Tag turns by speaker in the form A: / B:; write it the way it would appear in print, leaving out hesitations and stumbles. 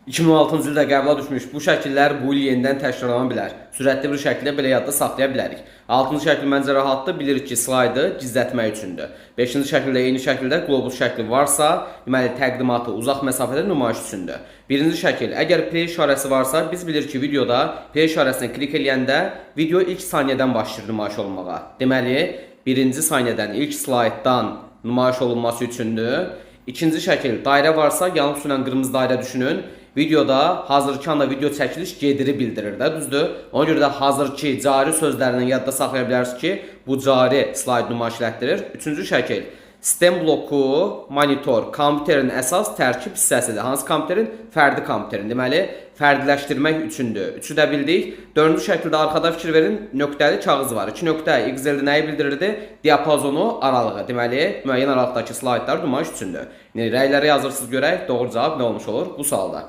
A: 2016-cı ildə qəbula düşmüş bu şəkillər bu il yenidən təkrarlana bilər. Sürətli bir şəkildə belə yadda saxlaya bilərik. 6-cı şəkil məncə rahatdır, bilirik ki, slaydı gizlətmək üçündür. 5-ci şəkildə eyni şəkildə qlobus şəkli varsa, deməli təqdimatı uzaq məsafədə nümayiş üçündür. 1-ci şəkil, əgər play işarəsi varsa, biz bilirik ki, videoda play işarəsinə klik eləyəndə video ilk saniyədən başlayır nümayiş olunmağa. Deməli, 1-ci saniyədən, ilk slayddan nümayiş olunması üçündür. 2-ci şəkil, dairə varsa, yanıb sönən qırmızı dairə düşünün. Videoda hazırki anda video çəkiliş gediri bildirir də, düzdür? Ona görə də hazırki cari sözlərindən yadda saxlaya bilərsiniz ki, bu cari slayd nümayiş etdirir. 3-cü şəkil, sistem bloku, monitor, kompüterin əsas tərkib hissəsidir. Hansı kompüterin? Fərdi kompüterin. Deməli, fərdiləşdirmək üçündür. 3-ü də bildik. 4-cü şəkildə arxada fikir verin, nöqtəli kağız var. 2 nöqtə XL nəyi bildirirdi? Diapazonu, aralığı. Deməli, müəyyən aralıqdakı slaydlar nümayiş üçündür. Rəyləri yazırsınız görək, doğru cavab nə olmuş olur bu sualda?